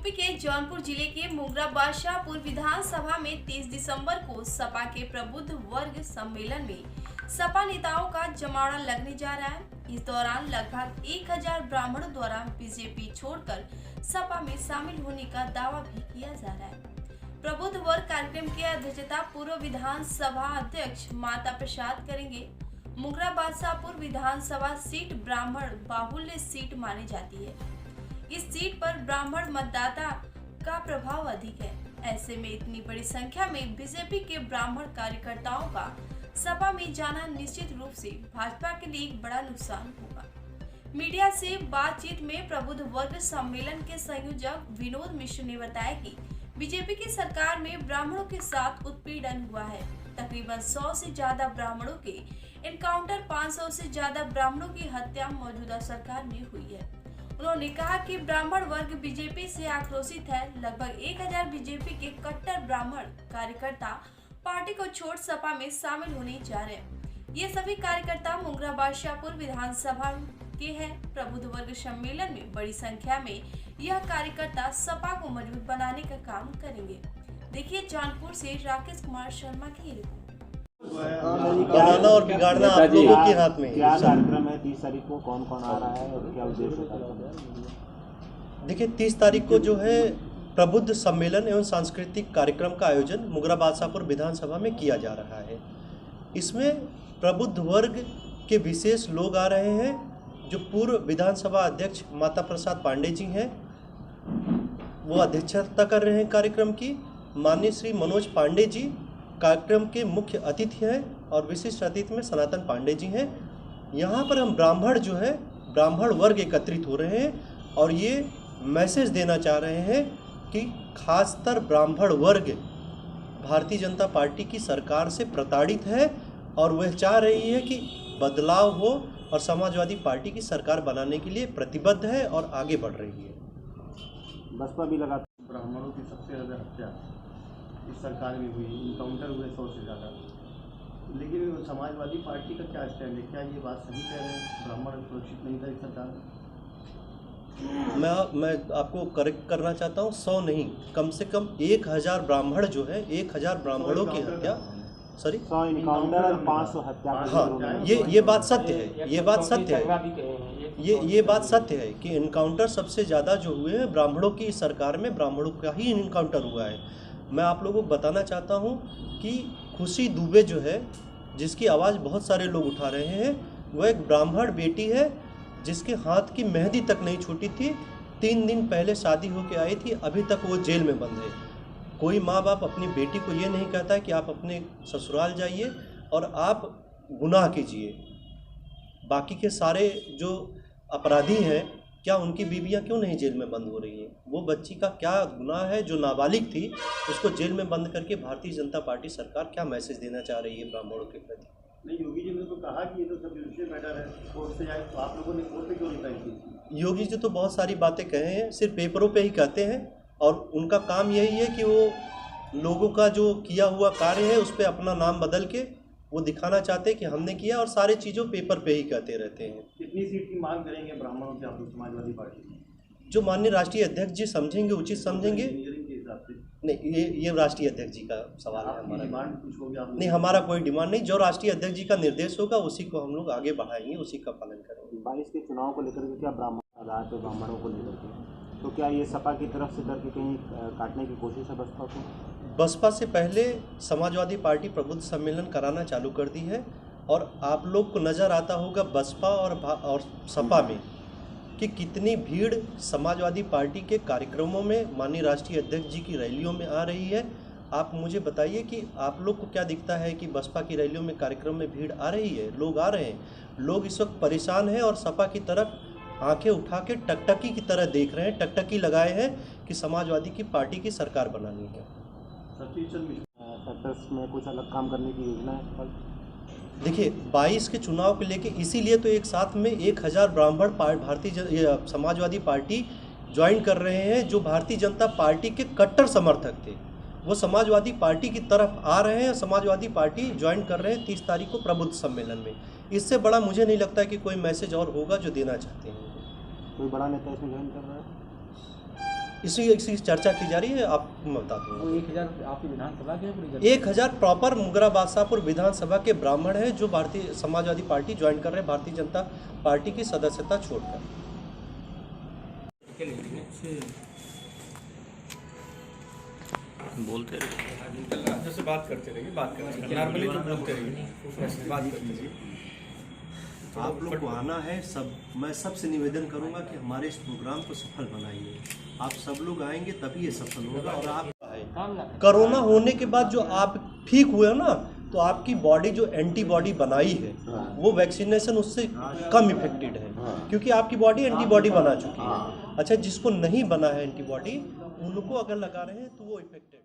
UP के जौनपुर जिले के मुंगरा बादशाहपुर विधानसभा में 30 दिसंबर को सपा के प्रबुद्ध वर्ग सम्मेलन में सपा नेताओं का जमावड़ा लगने जा रहा है। इस दौरान लगभग 1000 ब्राह्मणों द्वारा बीजेपी छोड़कर सपा में शामिल होने का दावा भी किया जा रहा है। प्रबुद्ध वर्ग कार्यक्रम की अध्यक्षता पूर्व विधानसभा अध्यक्ष माता प्रसाद करेंगे। मुंगरा बादशाहपुर विधानसभा सीट ब्राह्मण बाहुल्य सीट मानी जाती है। इस सीट पर ब्राह्मण मतदाता का प्रभाव अधिक है। ऐसे में इतनी बड़ी संख्या में बीजेपी के ब्राह्मण कार्यकर्ताओं का सपा में जाना निश्चित रूप से भाजपा के लिए एक बड़ा नुकसान होगा। मीडिया से बातचीत में प्रबुद्ध वर्ग सम्मेलन के संयोजक विनोद मिश्र ने बताया कि बीजेपी की सरकार में ब्राह्मणों के साथ उत्पीड़न हुआ है। तकरीबन 100 से ज्यादा ब्राह्मणों के एनकाउंटर, 500 से ज्यादा ब्राह्मणों की हत्या मौजूदा सरकार में हुई है। उन्होंने कहा कि ब्राह्मण वर्ग बीजेपी से आक्रोशित है। लगभग 1000 बीजेपी के कट्टर ब्राह्मण कार्यकर्ता पार्टी को छोड़ सपा में शामिल होने जा रहे हैं। ये सभी कार्यकर्ता मुंगरा बादशाहपुर विधानसभा के हैं। प्रबुद्ध वर्ग सम्मेलन में बड़ी संख्या में यह कार्यकर्ता सपा को मजबूत बनाने का काम करेंगे। देखिए जौनपुर से राकेश कुमार शर्मा की रिपोर्ट। बनाना और बिगाड़ना आप लोगों के हाथ में। क्या कार्यक्रम है 30 तारीख को, कौन कौन आ रहा है और क्या उद्देश्य है? देखिए 30 तारीख को जो है प्रबुद्ध सम्मेलन एवं सांस्कृतिक कार्यक्रम का आयोजन मुंगरा बादशाहपुर विधानसभा में किया जा रहा है। इसमें प्रबुद्ध वर्ग के विशेष लोग आ रहे हैं। जो पूर्व विधानसभा अध्यक्ष माता प्रसाद पांडे जी हैं, वो अध्यक्षता कर रहे हैं कार्यक्रम की। माननीय श्री मनोज पांडे जी कार्यक्रम के मुख्य अतिथि हैं और विशिष्ट अतिथि में सनातन पांडे जी हैं। यहाँ पर हम ब्राह्मण जो है ब्राह्मण वर्ग एकत्रित हो रहे हैं और ये मैसेज देना चाह रहे हैं कि खासकर ब्राह्मण वर्ग भारतीय जनता पार्टी की सरकार से प्रताड़ित है और वह चाह रही है कि बदलाव हो और समाजवादी पार्टी की सरकार बनाने के लिए प्रतिबद्ध है और आगे बढ़ रही है। बसपा भी लगातार ब्राह्मणों की सबसे ज़्यादा हत्या इस सरकार में हुई, इनकाउंटर हुए 100 से ज़्यादा। लेकिन समाजवादी पार्टी का क्या स्टैंड है? क्या ये बात सही कह रहे हैं, ब्राह्मण सुरक्षित नहीं था इस सरकार में? मैं आपको करेक्ट करना चाहता हूँ, 100 नहीं, कम से कम 1000 ब्राह्मण जो है 1000 ब्राह्मणों की हत्या, सॉरी 100 इनकाउंटर और 500 हत्या। हाँ, ये बात सत्य है। ये बात सत्य है। ये बात सत्य है कि इनकाउंटर सबसे ज़्यादा जो हुए हैं ब्राह्मणों की सरकार में, ब्राह्मणों का ही इनकाउंटर हुआ है। मैं आप लोगों को बताना चाहता हूँ कि खुशी दुबे जो है, जिसकी आवाज़ बहुत सारे लोग उठा रहे हैं, वह एक ब्राह्मण बेटी है जिसके हाथ की मेहंदी तक नहीं छूटी थी। 3 दिन पहले शादी होकर आई थी, अभी तक वो जेल में बंद है। कोई माँ बाप अपनी बेटी को ये नहीं कहता है कि आप अपने ससुराल जाइए और आप गुनाह कीजिए। बाकी के सारे जो अपराधी हैं, क्या उनकी बीवियां क्यों नहीं जेल में बंद हो रही हैं? वो बच्ची का क्या गुनाह है जो नाबालिग थी, उसको जेल में बंद करके भारतीय जनता पार्टी सरकार क्या मैसेज देना चाह रही है ब्राह्मणों के प्रति? नहीं, योगी जी ने तो कहा कि ये तो सब जुडिशियल मैटर है, कोर्ट से जाए, तो आप लोगों ने कोर्ट पे क्यों नहीं पाई? योगी जी तो बहुत सारी बातें कहे हैं, सिर्फ पेपरों पे ही कहते हैं और उनका काम यही है कि वो लोगों का जो किया हुआ कार्य है उस पर अपना नाम बदल के वो दिखाना चाहते हैं कि हमने किया, और सारी चीज़ों पेपर पे ही कहते रहते हैं। कितनी सीट की मांग करेंगे ब्राह्मणों से आप लोग समाजवादी पार्टी? जो माननीय राष्ट्रीय अध्यक्ष जी समझेंगे, उचित समझेंगे। के हिसाब से नहीं, ये राष्ट्रीय अध्यक्ष जी का सवाल है। हमारा डिमांड कुछ होगी आप? नहीं, हमारा कोई डिमांड नहीं। जो राष्ट्रीय अध्यक्ष जी का निर्देश होगा उसी को हम लोग आगे बढ़ाएंगे, उसी का पालन करेंगे। 22 के चुनाव को लेकर के क्या ब्राह्मण आधार पर ब्राह्मणों को लेकर के, तो क्या ये सपा की तरफ से डर के कहीं काटने की कोशिश है बसपा को? बसपा से पहले समाजवादी पार्टी प्रबुद्ध सम्मेलन कराना चालू कर दी है और आप लोग को नज़र आता होगा बसपा और सपा में कि कितनी भीड़ समाजवादी पार्टी के कार्यक्रमों में, माननीय राष्ट्रीय अध्यक्ष जी की रैलियों में आ रही है। आप मुझे बताइए कि आप लोग को क्या दिखता है कि बसपा की रैलियों में, कार्यक्रम में भीड़ आ रही है? लोग आ रहे हैं। लोग इस वक्त परेशान हैं और सपा की तरफ आंखें उठा के टकटकी की तरह देख रहे हैं, टकटकी लगाए हैं कि समाजवादी की पार्टी की सरकार बनानी है। सेक्टर्स में कुछ अलग काम करने की योजना है? देखिए 22 के चुनाव को लेके इसीलिए तो एक साथ में 1000 ब्राह्मण भारतीय समाजवादी पार्टी ज्वाइन कर रहे हैं। जो भारतीय जनता पार्टी के कट्टर समर्थक थे वो समाजवादी पार्टी की तरफ आ रहे हैं, समाजवादी पार्टी ज्वाइन कर रहे हैं 30 तारीख को प्रबुद्ध सम्मेलन में। इससे बड़ा मुझे नहीं लगता है कि कोई मैसेज और होगा जो देना चाहते हैं। कोई बड़ा नेता इसमें ज्वाइन कर रहा है? इसी चर्चा की जा रही है, आप मैं बता दूंगा। वो 1000 आपकी विधानसभा के पूरी जगह 1000 प्रॉपर मुगरा बादशाहपुर विधानसभा के ब्राह्मण हैं जो भारतीय समाजवादी पार्टी ज्वाइन कर रहे हैं, भारतीय जनता पार्टी की सदस्यता छोड़कर। बोलते रहिए, जैसे बात करते रहिए, बात करते रहिए, नॉर्मली तो बोलते रहिए, बात करते रहिए। आप लोग को आना है, सब मैं सबसे निवेदन करूंगा कि हमारे इस प्रोग्राम को सफल बनाइए। आप सब लोग आएंगे तभी ये सफल होगा। और आप कोरोना होने के बाद जो आप ठीक हुए ना, तो आपकी बॉडी जो एंटीबॉडी बनाई है वो वैक्सीनेशन उससे कम इफेक्टेड है, क्योंकि आपकी बॉडी एंटीबॉडी बना चुकी है। अच्छा, जिसको नहीं बना है एंटीबॉडी, उनको अगर लगा रहे हैं तो वो इफेक्टेड